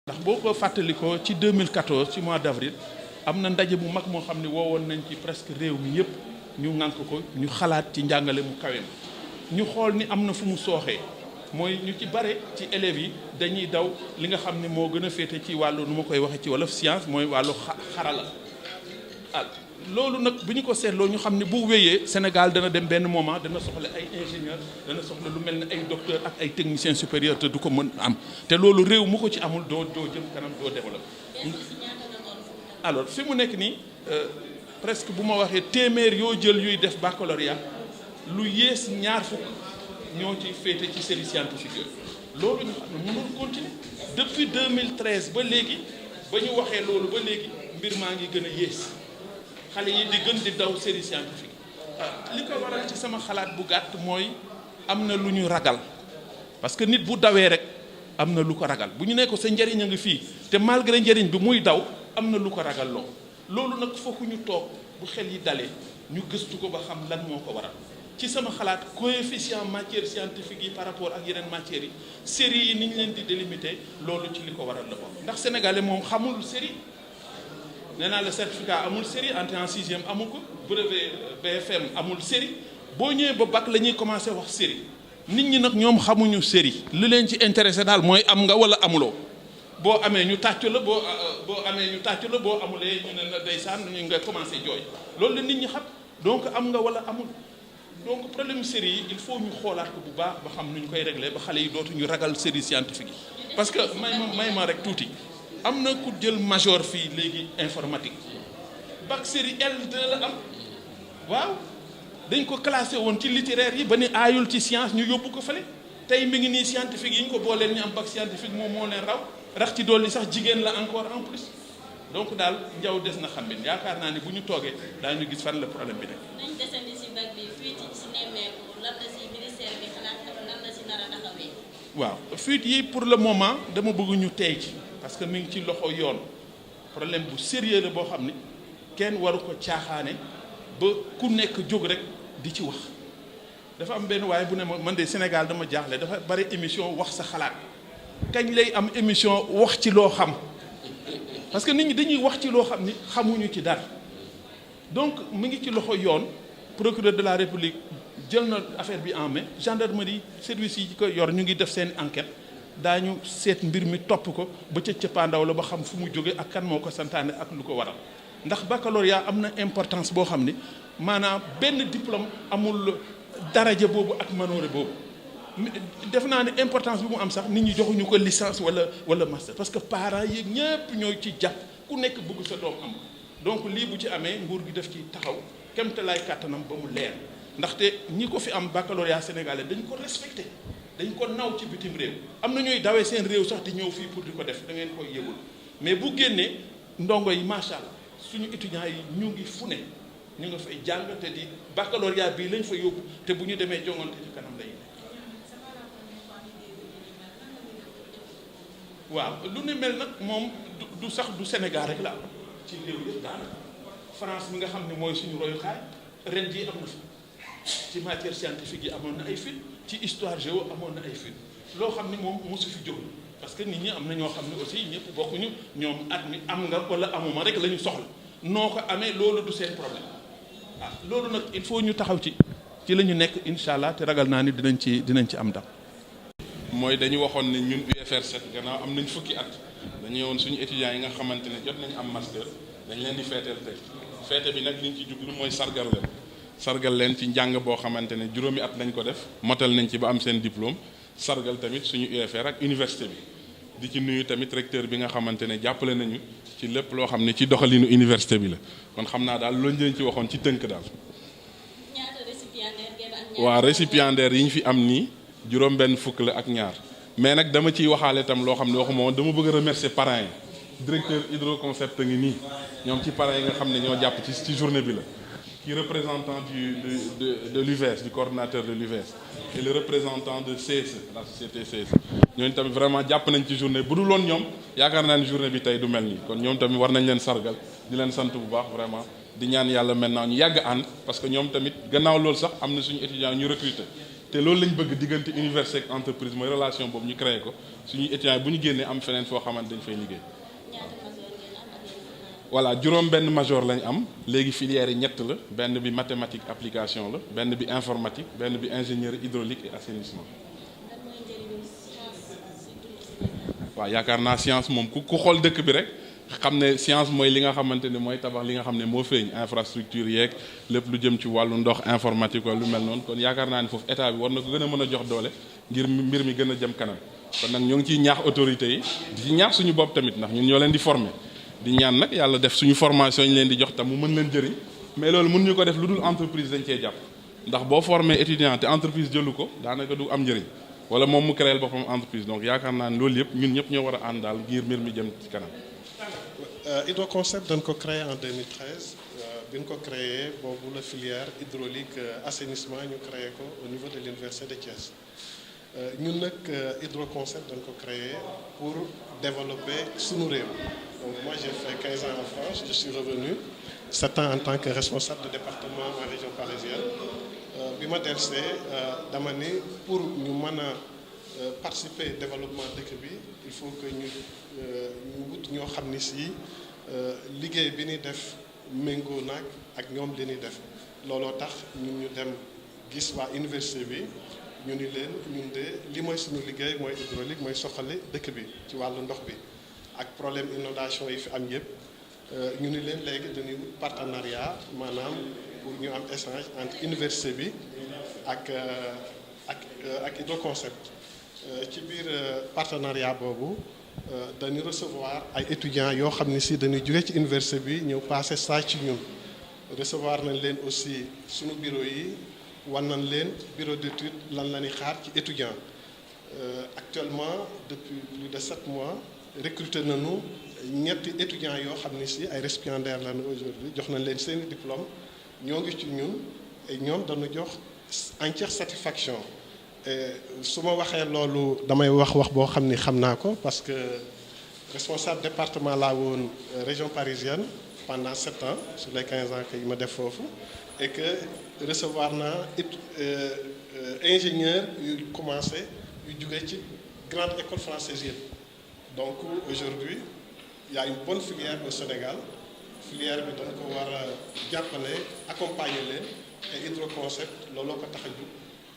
ndax boo ko fàttalikoo ci 2014 ci mois d'avril am na ndaje bu mag moo xam ne woowoon nañ ci presque réew mi yëpp ñu ŋànk ko ñu xalaat ci njàngale mu kawe ma ñu xool ni am na fu mu sooxee mooy ñu ci bare ci élèves yi dañuy daw li nga xam ne moo gën a féete ci wàllu nu ma koy waxee ci wolof science mooy wàllu xarala loolu nag bu ñu ko seetloo ñu xam ne bu wéyee Sénégal dana dem benn moment dana soxla ay ingénieur dana soxla lu mel ne ay docteur ak ay technicien supérieur te du ko mën am te loolu réew mu ko ci amul doo jëm kanam doo développé. Alors fi mu nekk nii presque bu ma waxee téeméer yoo jël yuy def baccalauréat lu yées ñaar fukk ñoo ci féete ci série scientifique yooyu loolu ñu xam ne mënul continuer depuis 2013 ba léegi ba ñu waxee loolu ba léegi mbir maa ngi gën a yées xale yi di gën di daw série scientifique li ko waral ci sama xalaat bu gàtt mooy am na lu ñu ragal parce que nit bu dawee rek am na lu ko ragal bu ñu ne ko sa njëriñ a ngi fii te malgré njëriñ bi muy daw am na lu ko ragal loolu nag fokk ñu toog bu xel yi dalee ñu gëstu ko ba xam lan moo ko waral ci sama xalaat coefficient matière scientifique yi par rapport ak yeneen matières yi série yi ni ñu leen di délimiter loolu ci li ko waral la bokk ndax sénégalais moom xamul série nee naa la certificat amul série entrée en sixième amu ko brevet BFM amul série boo ñëwee ba bac la ñuy commencé wax série nit ñi nag ñoom xamuñu série li leen ci intéressé daal mooy am nga wala amuloo boo amee ñu tàccu la boo amee ñu tàccu la boo amulee ñu ne la ndeysaan ñu nga commencé jooy loolu la nit ñi xam donc am nga wala amul donc problème série yi il faut ñu xoolaat ko bu baax ba xam nu ñu koy régler ba xale yi dootuñu ragal série scientifique yi parce que may ma rek tuuti am na ku jël major fii léegi informatique bac série L2 la am waaw dañ ko classé woon ci littéraire yi ba ni aayul ci science ñu yóbbu ko fële tey mi ngi nii scientifique yi ñu ko booleen ñu am bac scientifique moom moo leen raw rax ci dolli sax jigéen la encore en plus donc daal njaw des na xam ne yaakaar naa ne bu ñu toogee daañu gis fan la problème bi nekk. nañ desandi si bac bi fuite yi si nemmeeku lan la si ministère bi xalaat ak lan la si nar a taxawee. waaw fuite yi pour le moment dama bëgg ñu tey ci parce que mi ngi ci loxo yoon problème bu sérieux la boo xam ne kenn waru ko caaxaane ba ku nekk jóg rek di ci wax dafa am benn waaye bu ne ma man de Sénégal dama jaaxle dafa bari émission wax sa xalaat kañ lay am émission wax ci loo xam parce que nit ñi dañuy wax ci loo xam ni xamuñu ci dara donc mu ngi ci loxo yoon procureur de la République jël na affaire bi en main gendarmerie service yi ko yor ñu ngi def seen enquête daañu seet mbir mi topp ko ba ca cëppaandaw la ba xam fu mu jóge ak kan moo ko santaane ak lu ko waral ndax baccalauréat am na importance boo xam ni maanaam benn diplôme amul daraja boobu ak manoore boobu def naa ne importance bi mu am sax nit ñi joxuñu ko licence wala master parce que parents yi ñëpp ñooy ci jàpp ku nekk bëgg sa doom am donc lii bu ci amee nguur gi def ci taxaw kemtalaay kàttanam ba mu leer ndaxte ñi ko fi am baccalauréat sénégalais dañ ko respecté dañ ko naw ci bitim réew am na ñooy dawee seen réew sax di ñëw fii pour di ko def da ngeen koy yëgul mais bu génnee ndongo yi macha allah suñu étudiants yi ñu ngi fu ne ñu nga fay jàng te di baccalauréat bii lañ fa yóbbu te bu ñu demee jongante ci kanam lay waaw lu ne mel nag moom du sax du Sénégal rek la am ci réew yëpp daanaka France mi nga xam ne mooy suñu royukaay ren jii am na fi ci matière scientifique yi amoon na ay fuite ci histoire géo amoon na ay fuite loo xam ni moom mosu fi jóg parce que nit ñi am na ñoo xam ne aussi ñëpp bokkuñu ñoom at mi am nga wala amuma rek la ñu soxla noo ko amee loolu du seen problème loolu nag il faut ñu taxaw ci la ñu nekk incha allah te ragal naa ni dinañ ci am ndam. mooy dañu waxoon ne ñun UFR 7 gannaaw am nañ fukki at dañu woon suñu étudiants yi nga xamante ne jot nañu am master dañ leen di feeteel tey feete bi nag liñ ci jublu mooy sargal leen ci njàng boo xamante ne juróomi at lañ ko def motal nañ ci ba am seen diplôme sargal tamit suñu UFR ak université bi di ci nuyu tamit recteur bi nga xamante ne jàppale nañu ci lépp loo xam ne ci doxalinu université bi la kon xam naa daal loolu lañ ci waxoon ci tënk daal. ñaata récipiendaire ngeen ak waa récipiendaire yi ñu fi am nii juróom benn fukk la ak ñaar mais nag dama ciy waxaale itam loo xam ne waxuma woon dama bëgg a remercier parents yi directeur Hydroconcept ngi nii ñoom ci parents yi nga xam ne ñoo jàpp ci journée bi la qui représentant de l'UVS du coordinateur de l'UVS et le représentant de CSE la société CSE ñooñu tamit vraiment jàpp nañ ci journée bu dul woon ñoom yaakaar naa ne journée bi tey du mel nii kon ñoom tamit war nañ leen sargal di leen sant bu baax vraiment di ñaan yàlla maintenant ñu yàgg ànd parce que ñoom tamit gannaaw loolu sax am na suñu étudiants ñu recruter te loolu lañ bëgg diggante université ak entreprise mooy relation boobu ñu créé ko suñuy étudiants bu ñu génnee am feneen foo xamante dañ fay liggéey. voilà juróom benn major lañ am léegi filières yi ñett la benn bi mathématique application la benn bi informatique benn bi ingénieur hydraulique et assainissement. waaw yaakaar naa science moom ku xool dëkk bi rek xam ne science mooy li nga xamante ne mooy tabax li nga xam ne moo feeñ infrastructure yeeg lépp lu jëm ci wàllu ndox informatique wala lu mel noonu kon yaakaar naa ne foofu état bi war na ko gën a mën a jox doole ngir mbir mi gën a jëm kanam kon nag ñoo ngi ciy ñaax autorités yi di ci ñaax suñu bopp tamit ndax ñun ñoo leen di former di ñaan nag yàlla def suñu formation ñu leen di jox tam mu mën leen jëriñ mais loolu mën ñu ko def lu dul entreprise dañ cee jàpp ndax boo formé étudiant te entreprise jëlu ko daanaka du am njëriñ wala moom mu créer boppam entreprise donc yaakaar naa ne loolu yëpp ñun ñëpp ñoo war a ànd daal ngir mbir mi jëm ci kanam. Hydroconcept dañ ko créé en 2013 bi ñu ko créé boobu la filière hydraulique assainissement ñu créé ko au niveau de l'université de Thiès ñun nag Hydroconcept dañ ko créé pour développer sunu réew. Donc moi j'ai fait 15 ans en France, je suis revenu 7 ans en tant que responsable de département en région parisienne. Bi ma delsee dama ni pour ñu mën a participer développement dëkk bi il faut que ñu wut ñoo xam ni si liggéey bi ñuy def méngoo nag ak ñoom li ñuy def looloo tax ñun ñu dem gis waa université bi ñu ni leen ñun de li mooy suñu liggéey mooy hydraulique mooy soxali dëkk bi ci wàllu ndox bi ak problème inondation yi fi am yëpp ñu ni leen léegi dañuy wut partenariat maanaam pour ñu am échange entre université bi ak Hydroconcept ci biir partenariat boobu dañu recevoir ay étudiants yoo xam ne si dañuy jóge ci université bi ñëw passer stage ci ñun recevoir nañ leen aussi suñu bureau yi wan nañ leen bureau d'étude lan la ñuy xaar ci étudiants actuellement depuis plus de 7 mois recruté nañu ñetti étudiants yoo xam ne si ay récipiendaires lañu aujourd'hui jox nañ leen seeni diplôme ñoo ngi ci ñun et ñoom dañu jox entière satisfaction su ma waxee loolu damay wax boo xam ni xam naa ko parce que responsable département laa woon région parisienne pendant 7 ans sur les 15 ans que yi ma def foofu et que recevoir naa ingénieur yu commencé yu jógee ci grande école française yëpp donc aujourd'hui il y a une bonne filière au Sénégal filière bi dañ ko war a jàppale accompagner leen et Hydroconcept looloo ko tax a jug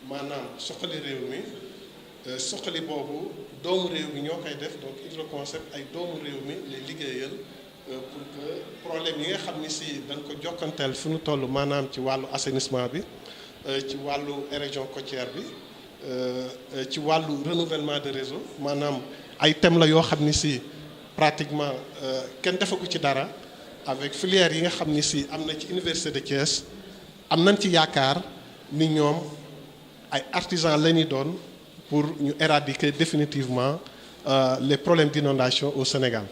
maanaam soxali réew mi soxali boobu doomu réew mi ñoo koy def donc Hydroconcept ay doomu réew mi lay liggéeyal pour que problème yi nga xam ni si dañ ko jokkanteel fi ñu toll maanaam ci wàllu assainissement bi ci wàllu érosion côtière bi ci wàllu renouvellement de réseau maanaam ay thèmes la yoo xam ni si pratiquement kenn defagu ci dara avec filière yi nga xam ni si am na ci université de Thiès am nañ ci yaakaar ni ñoom ay artisans la ñuy doon pour ñu éradiquer définitivement les problèmes d'inondation au Sénégal.